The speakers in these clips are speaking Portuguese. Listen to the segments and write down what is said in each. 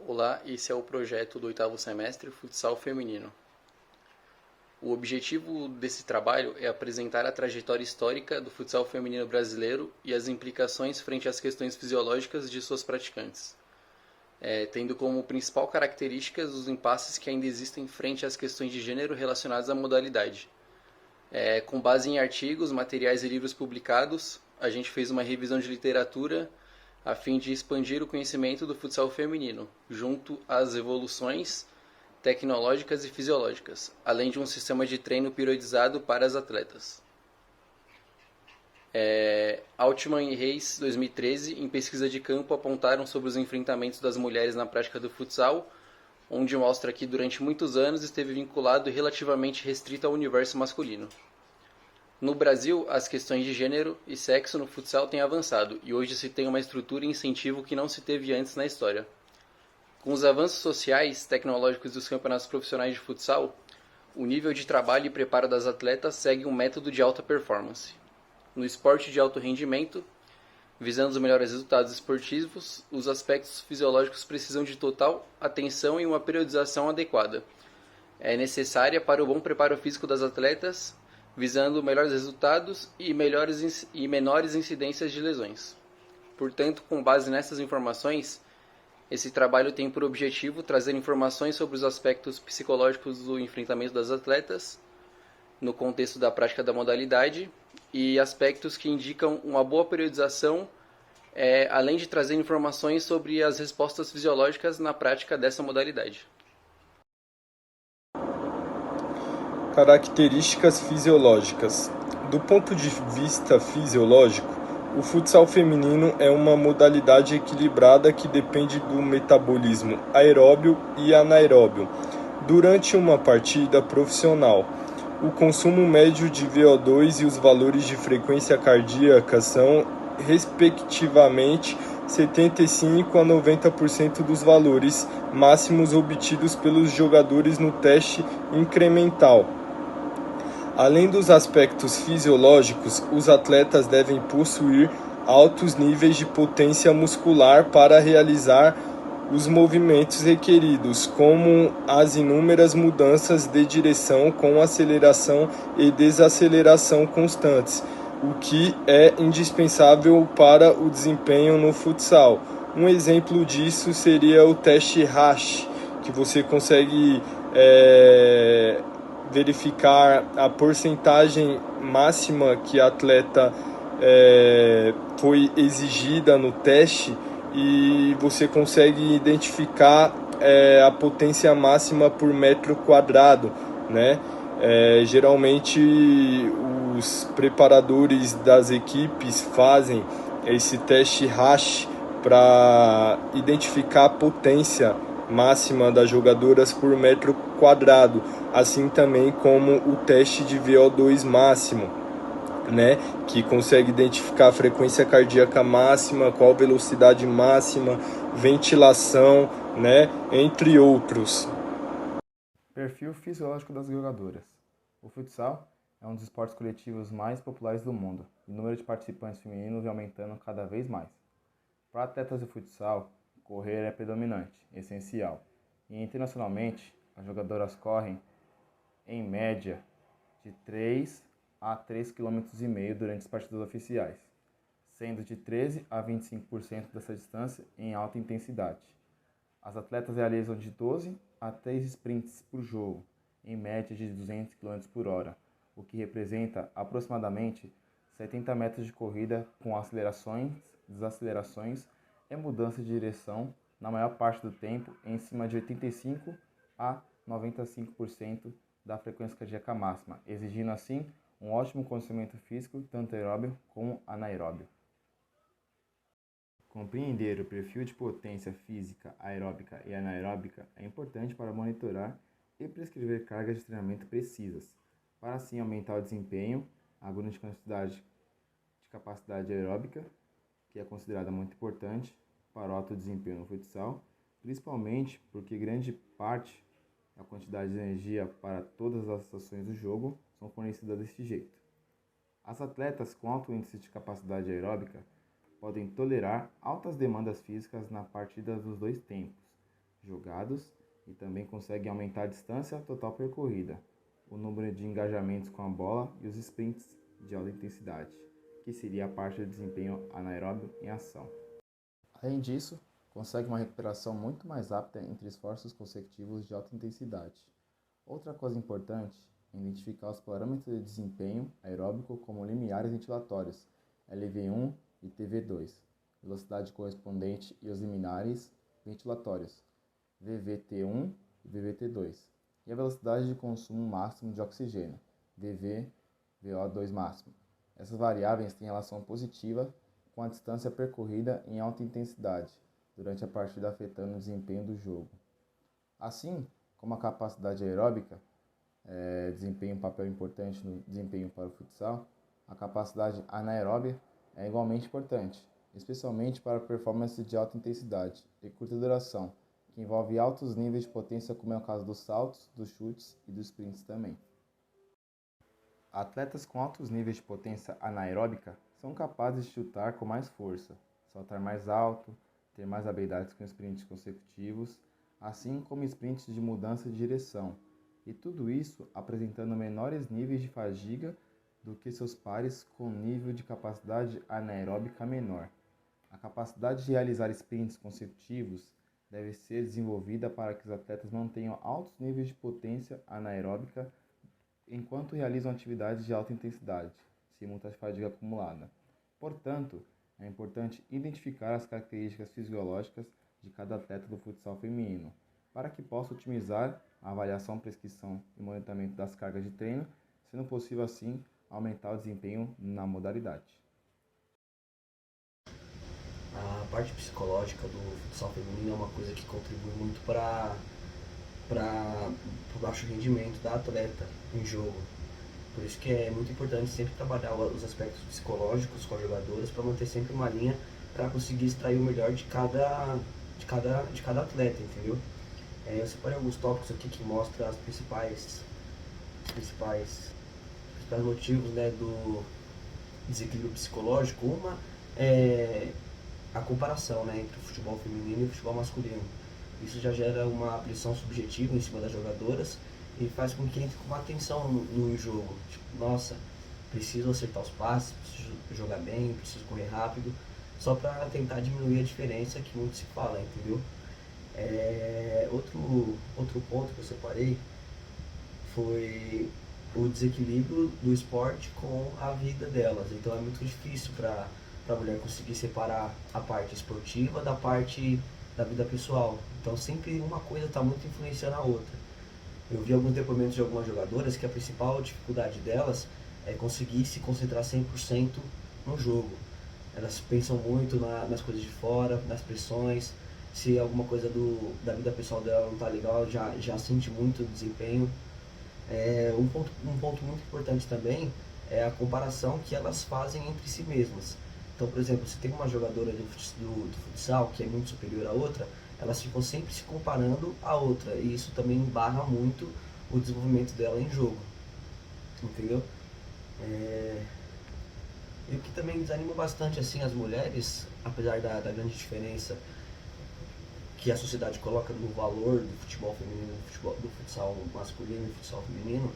Olá, esse é o projeto do 8º semestre Futsal Feminino. O objetivo desse trabalho é apresentar a trajetória histórica do futsal feminino brasileiro e as implicações frente às questões fisiológicas de suas praticantes, tendo como principal características os impasses que ainda existem frente às questões de gênero relacionadas à modalidade. Com base em artigos, materiais e livros publicados, a gente fez uma revisão de literatura a fim de expandir o conhecimento do futsal feminino, junto às evoluções tecnológicas e fisiológicas, além de um sistema de treino periodizado para as atletas. Altman e Reis, 2013, em pesquisa de campo, apontaram sobre os enfrentamentos das mulheres na prática do futsal, onde mostra que durante muitos anos esteve vinculado e relativamente restrito ao universo masculino. No Brasil, as questões de gênero e sexo no futsal têm avançado, e hoje se tem uma estrutura e incentivo que não se teve antes na história. Com os avanços sociais, tecnológicos dos campeonatos profissionais de futsal, o nível de trabalho e preparo das atletas segue um método de alta performance. No esporte de alto rendimento, visando os melhores resultados esportivos, os aspectos fisiológicos precisam de total atenção e uma periodização adequada. É necessária para o bom preparo físico das atletas, visando melhores resultados e menores incidências de lesões. Portanto, com base nessas informações, esse trabalho tem por objetivo trazer informações sobre os aspectos psicológicos do enfrentamento das atletas, no contexto da prática da modalidade, e aspectos que indicam uma boa periodização, além de trazer informações sobre as respostas fisiológicas na prática dessa modalidade. Características fisiológicas. Do ponto de vista fisiológico, o futsal feminino é uma modalidade equilibrada que depende do metabolismo aeróbio e anaeróbio. Durante uma partida profissional, o consumo médio de VO2 e os valores de frequência cardíaca são, respectivamente, 75% a 90% dos valores máximos obtidos pelos jogadores no teste incremental. Além dos aspectos fisiológicos, os atletas devem possuir altos níveis de potência muscular para realizar os movimentos requeridos, como as inúmeras mudanças de direção com aceleração e desaceleração constantes, o que é indispensável para o desempenho no futsal. Um exemplo disso seria o teste Rasch, que você consegue verificar a porcentagem máxima que a atleta foi exigida no teste, e você consegue identificar a potência máxima por metro quadrado, né? Geralmente os preparadores das equipes fazem esse teste Rasch para identificar a potência máxima das jogadoras por metro quadrado, assim também como o teste de VO2 máximo, né, que consegue identificar a frequência cardíaca máxima, qual velocidade máxima, ventilação, né, entre outros. Perfil fisiológico das jogadoras. O futsal é um dos esportes coletivos mais populares do mundo, e o número de participantes femininos vem aumentando cada vez mais. Para atletas de futsal, correr é predominante, essencial, e internacionalmente as jogadoras correm, em média, de 3 a 3,5 km durante as partidas oficiais, sendo de 13 a 25% dessa distância em alta intensidade. As atletas realizam de 12 a 3 sprints por jogo, em média de 200 km por hora, o que representa aproximadamente 70 metros de corrida com acelerações, desacelerações e mudança de direção na maior parte do tempo em cima de 85 a 95% da frequência cardíaca máxima, exigindo assim um ótimo condicionamento físico, tanto aeróbio como anaeróbio. Compreender o perfil de potência física, aeróbica e anaeróbica é importante para monitorar e prescrever cargas de treinamento precisas, para assim aumentar o desempenho, a grande quantidade de capacidade aeróbica, que é considerada muito importante para o alto desempenho no futsal, principalmente porque grande parte da quantidade de energia para todas as ações do jogo são fornecidas desse jeito. As atletas com alto índice de capacidade aeróbica podem tolerar altas demandas físicas na partida dos dois tempos, jogados e também consegue aumentar a distância total percorrida, o número de engajamentos com a bola e os sprints de alta intensidade, que seria a parte do desempenho anaeróbio em ação. Além disso, consegue uma recuperação muito mais rápida entre esforços consecutivos de alta intensidade. Outra coisa importante é identificar os parâmetros de desempenho aeróbico como limiares ventilatórios, LV1 e TV2, velocidade correspondente e os limiares ventilatórios, VVT1 e VVT2, e a velocidade de consumo máximo de oxigênio, VVO2 máximo. Essas variáveis têm relação positiva com a distância percorrida em alta intensidade durante a partida, afetando o desempenho do jogo. Assim como a capacidade aeróbica desempenha um papel importante no desempenho para o futsal, a capacidade anaeróbica é igualmente importante, especialmente para performances de alta intensidade e curta duração, que envolve altos níveis de potência, como é o caso dos saltos, dos chutes e dos sprints também. Atletas com altos níveis de potência anaeróbica são capazes de chutar com mais força, saltar mais alto, ter mais habilidades com sprints consecutivos, assim como sprints de mudança de direção, e tudo isso apresentando menores níveis de fadiga do que seus pares com nível de capacidade anaeróbica menor. A capacidade de realizar sprints consecutivos deve ser desenvolvida para que os atletas mantenham altos níveis de potência anaeróbica enquanto realizam atividades de alta intensidade, sem muita fadiga acumulada. Portanto, é importante identificar as características fisiológicas de cada atleta do futsal feminino, para que possa otimizar a avaliação, prescrição e monitoramento das cargas de treino, sendo possível assim aumentar o desempenho na modalidade. A parte psicológica do futsal feminino é uma coisa que contribui muito para o baixo rendimento da atleta em jogo. Por isso que é muito importante sempre trabalhar os aspectos psicológicos com as jogadoras para manter sempre uma linha para conseguir extrair o melhor de cada atleta, entendeu? Eu separei alguns tópicos aqui que mostram os principais motivos, né, do desequilíbrio psicológico. Uma é a comparação, né, entre o futebol feminino e o futebol masculino. Isso já gera uma pressão subjetiva em cima das jogadoras e faz com que entre com uma atenção no jogo. Tipo, nossa, preciso acertar os passes, preciso jogar bem, preciso correr rápido, só para tentar diminuir a diferença que muito se fala, entendeu? Outro ponto que eu separei foi o desequilíbrio do esporte com a vida delas. Então é muito difícil para a mulher conseguir separar a parte esportiva da parte da vida pessoal. Então sempre uma coisa está muito influenciando a outra. Eu vi alguns depoimentos de algumas jogadoras que a principal dificuldade delas é conseguir se concentrar 100% no jogo. Elas pensam muito nas coisas de fora, nas pressões. Se alguma coisa da vida pessoal dela não está legal, já sente muito o desempenho. Um ponto muito importante também é a comparação que elas fazem entre si mesmas. Então, por exemplo, se tem uma jogadora do futsal que é muito superior à outra, elas ficam sempre se comparando à outra, e isso também barra muito o desenvolvimento dela em jogo, entendeu? E o que também desanima bastante assim as mulheres, apesar da grande diferença que a sociedade coloca no valor do futebol feminino, do futsal masculino e futsal feminino,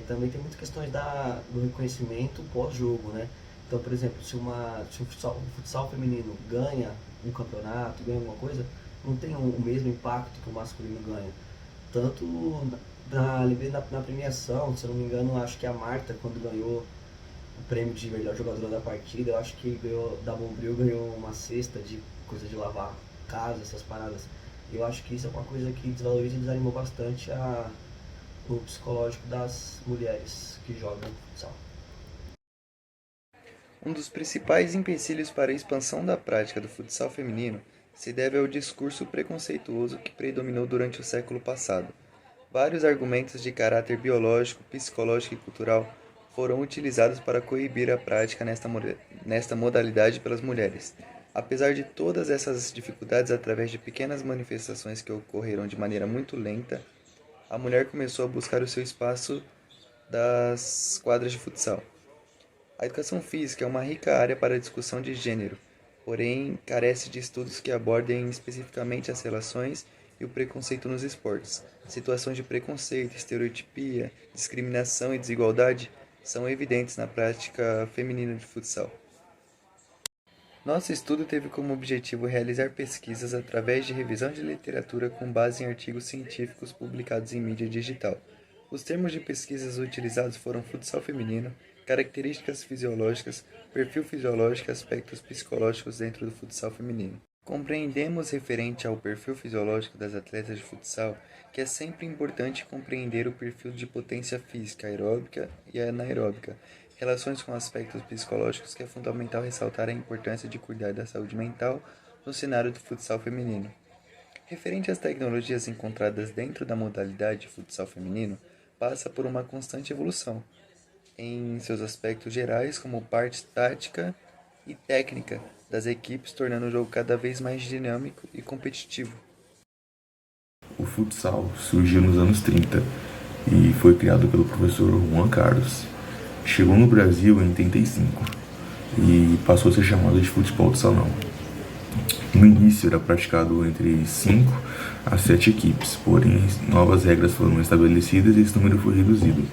também tem muitas questões do reconhecimento pós-jogo, né? Então, por exemplo, se o futsal feminino ganha um campeonato, ganha alguma coisa, não tem o mesmo impacto que o masculino ganha. Tanto na premiação, se eu não me engano, acho que a Marta, quando ganhou o prêmio de melhor jogadora da partida, eu acho que ganhou, da Bombril ganhou uma cesta de coisa de lavar casa, essas paradas. Eu acho que isso é uma coisa que desvaloriza e desanimou bastante o psicológico das mulheres que jogam futsal. Um dos principais empecilhos para a expansão da prática do futsal feminino se deve ao discurso preconceituoso que predominou durante o século passado. Vários argumentos de caráter biológico, psicológico e cultural foram utilizados para coibir a prática nesta modalidade pelas mulheres. Apesar de todas essas dificuldades, através de pequenas manifestações que ocorreram de maneira muito lenta, a mulher começou a buscar o seu espaço das quadras de futsal. A educação física é uma rica área para a discussão de gênero, porém carece de estudos que abordem especificamente as relações e o preconceito nos esportes. Situações de preconceito, estereotipia, discriminação e desigualdade são evidentes na prática feminina de futsal. Nosso estudo teve como objetivo realizar pesquisas através de revisão de literatura com base em artigos científicos publicados em mídia digital. Os termos de pesquisas utilizados foram futsal feminino, características fisiológicas, perfil fisiológico e aspectos psicológicos dentro do futsal feminino. Compreendemos referente ao perfil fisiológico das atletas de futsal que é sempre importante compreender o perfil de potência física aeróbica e anaeróbica, relações com aspectos psicológicos que é fundamental ressaltar a importância de cuidar da saúde mental no cenário do futsal feminino. Referente às tecnologias encontradas dentro da modalidade de futsal feminino, passa por uma constante evolução, em seus aspectos gerais como parte tática e técnica das equipes, tornando o jogo cada vez mais dinâmico e competitivo. O futsal surgiu nos anos 30 e foi criado pelo professor Juan Carlos. Chegou no Brasil em 85 e passou a ser chamado de futebol de salão. No início era praticado entre 5 a 7 equipes, porém novas regras foram estabelecidas e esse número foi reduzido.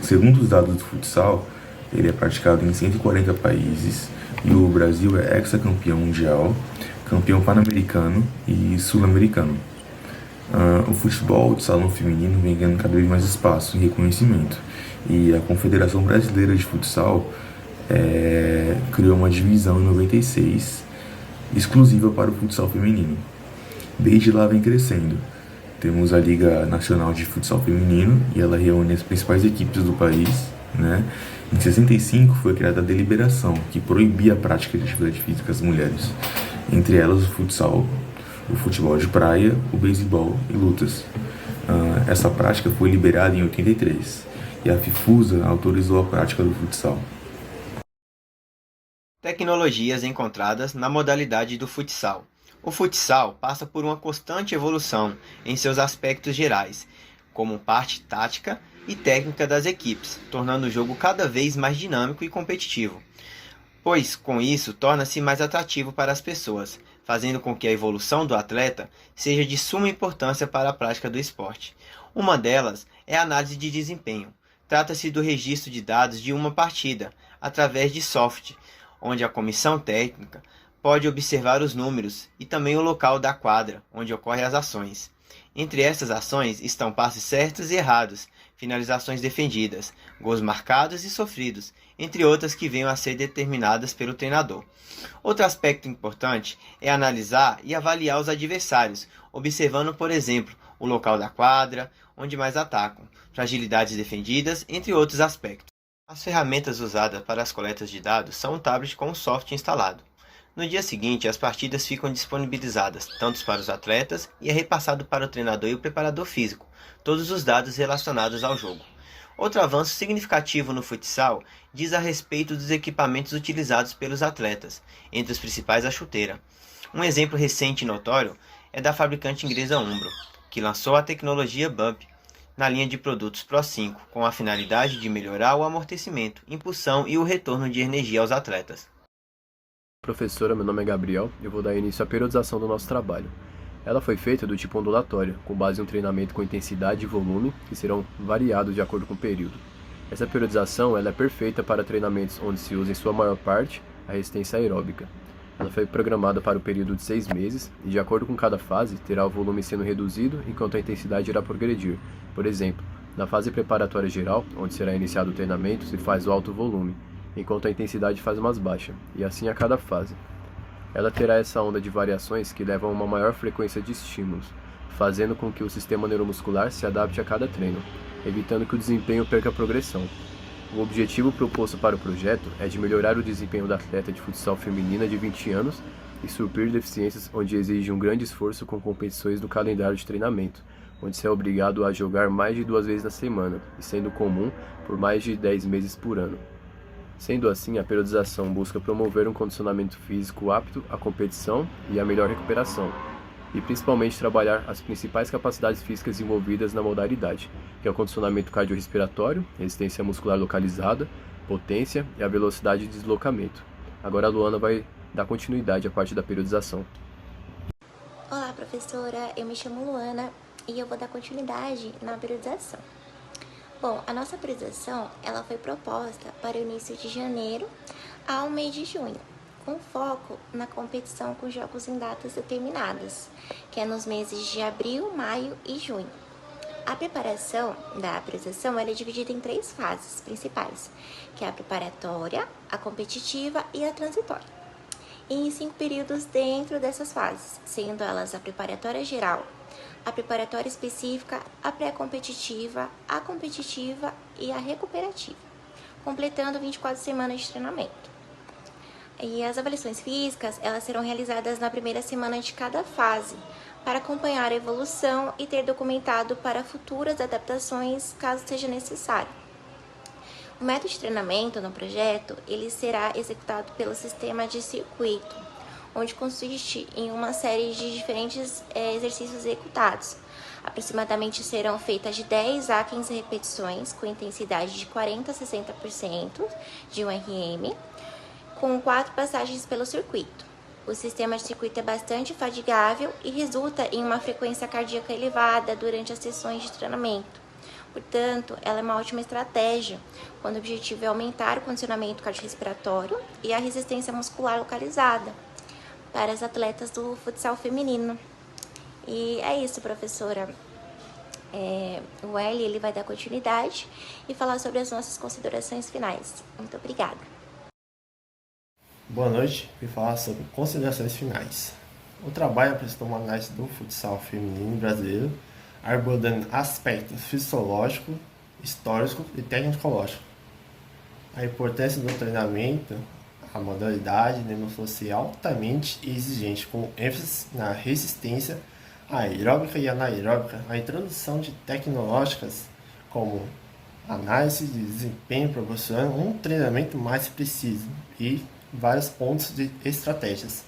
Segundo os dados do futsal, ele é praticado em 140 países e o Brasil é hexacampeão mundial, campeão pan-americano e sul-americano. O futebol de salão feminino vem ganhando cada vez mais espaço e reconhecimento. E a Confederação Brasileira de Futsal criou uma divisão em 96 exclusiva para o futsal feminino. Desde lá vem crescendo. Temos a Liga Nacional de Futsal Feminino e ela reúne as principais equipes do país, né? Em 65 foi criada a deliberação, que proibia a prática de atividade física às mulheres, entre elas o futsal, o futebol de praia, o beisebol e lutas. Essa prática foi liberada em 83 e a FIFUSA autorizou a prática do futsal. Tecnologias encontradas na modalidade do futsal. O futsal passa por uma constante evolução em seus aspectos gerais, como parte tática e técnica das equipes, tornando o jogo cada vez mais dinâmico e competitivo, pois com isso torna-se mais atrativo para as pessoas, fazendo com que a evolução do atleta seja de suma importância para a prática do esporte. Uma delas é a análise de desempenho. Trata-se do registro de dados de uma partida, através de software, onde a comissão técnica pode observar os números e também o local da quadra, onde ocorrem as ações. Entre essas ações estão passes certos e errados, finalizações defendidas, gols marcados e sofridos, entre outras que venham a ser determinadas pelo treinador. Outro aspecto importante é analisar e avaliar os adversários, observando, por exemplo, o local da quadra, onde mais atacam, fragilidades defendidas, entre outros aspectos. As ferramentas usadas para as coletas de dados são um tablet com um software instalado. No dia seguinte, as partidas ficam disponibilizadas tanto para os atletas e é repassado para o treinador e o preparador físico, todos os dados relacionados ao jogo. Outro avanço significativo no futsal diz a respeito dos equipamentos utilizados pelos atletas, entre os principais a chuteira. Um exemplo recente e notório é da fabricante inglesa Umbro, que lançou a tecnologia Bump na linha de produtos Pro 5, com a finalidade de melhorar o amortecimento, impulsão e o retorno de energia aos atletas. Professora, meu nome é Gabriel e eu vou dar início à periodização do nosso trabalho. Ela foi feita do tipo ondulatório, com base em um treinamento com intensidade e volume, que serão variados de acordo com o período. Essa periodização ela é perfeita para treinamentos onde se usa em sua maior parte a resistência aeróbica. Ela foi programada para o período de 6 meses e, de acordo com cada fase, terá o volume sendo reduzido enquanto a intensidade irá progredir. Por exemplo, na fase preparatória geral, onde será iniciado o treinamento, se faz o alto volume, enquanto a intensidade faz mais baixa, e assim a cada fase. Ela terá essa onda de variações que levam a uma maior frequência de estímulos, fazendo com que o sistema neuromuscular se adapte a cada treino, evitando que o desempenho perca a progressão. O objetivo proposto para o projeto é de melhorar o desempenho da atleta de futsal feminina de 20 anos e suprir deficiências onde exige um grande esforço com competições no calendário de treinamento, onde se é obrigado a jogar mais de 2 vezes na semana, e sendo comum por mais de 10 meses por ano. Sendo assim, a periodização busca promover um condicionamento físico apto à competição e à melhor recuperação, e principalmente trabalhar as principais capacidades físicas envolvidas na modalidade, que é o condicionamento cardiorrespiratório, resistência muscular localizada, potência e a velocidade de deslocamento. Agora a Luana vai dar continuidade à parte da periodização. Olá, professora, eu me chamo Luana e eu vou dar continuidade na periodização. Bom, a nossa periodização, ela foi proposta para o início de janeiro ao mês de junho, com foco na competição com jogos em datas determinadas, que é nos meses de abril, maio e junho. A preparação da periodização ela é dividida em 3 fases principais, que é a preparatória, a competitiva e a transitória. E em 5 períodos dentro dessas fases, sendo elas a preparatória geral, a preparatória específica, a pré-competitiva, a competitiva e a recuperativa, completando 24 semanas de treinamento. E as avaliações físicas, elas serão realizadas na primeira semana de cada fase, para acompanhar a evolução e ter documentado para futuras adaptações, caso seja necessário. O método de treinamento no projeto, ele será executado pelo sistema de circuito, onde consiste em uma série de diferentes exercícios executados. Aproximadamente serão feitas de 10 a 15 repetições, com intensidade de 40 a 60% de 1 RM, com 4 passagens pelo circuito. O sistema de circuito é bastante fadigável e resulta em uma frequência cardíaca elevada durante as sessões de treinamento. Portanto, ela é uma ótima estratégia quando o objetivo é aumentar o condicionamento cardiorrespiratório e a resistência muscular localizada para as atletas do futsal feminino. E é isso, professora. O Eli ele vai dar continuidade e falar sobre as nossas considerações finais. Muito obrigada. Boa noite, vou falar sobre considerações finais. O trabalho apresentou uma análise do futsal feminino brasileiro, abordando aspectos fisiológico, histórico e tecnológico. A importância do treinamento, a modalidade demonstrou-se altamente exigente, com ênfase na resistência aeróbica e anaeróbica, a introdução de tecnológicas como análise de desempenho proporcionando um treinamento mais preciso e vários pontos de estratégias.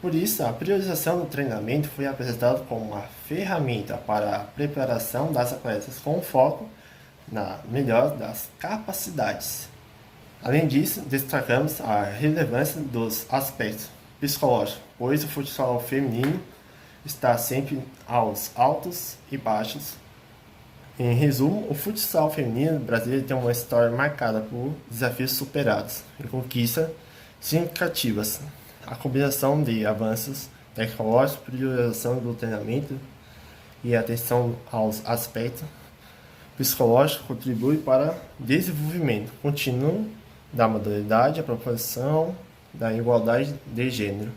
Por isso, a priorização do treinamento foi apresentada como uma ferramenta para a preparação das atletas com foco na melhora das capacidades. Além disso, destacamos a relevância dos aspectos psicológicos, pois o futsal feminino está sempre aos altos e baixos. Em resumo, o futsal feminino brasileiro tem uma história marcada por desafios superados e conquistas significativas. A combinação de avanços tecnológicos, priorização do treinamento e atenção aos aspectos psicológicos contribui para o desenvolvimento contínuo da modalidade, a proporção da igualdade de gênero.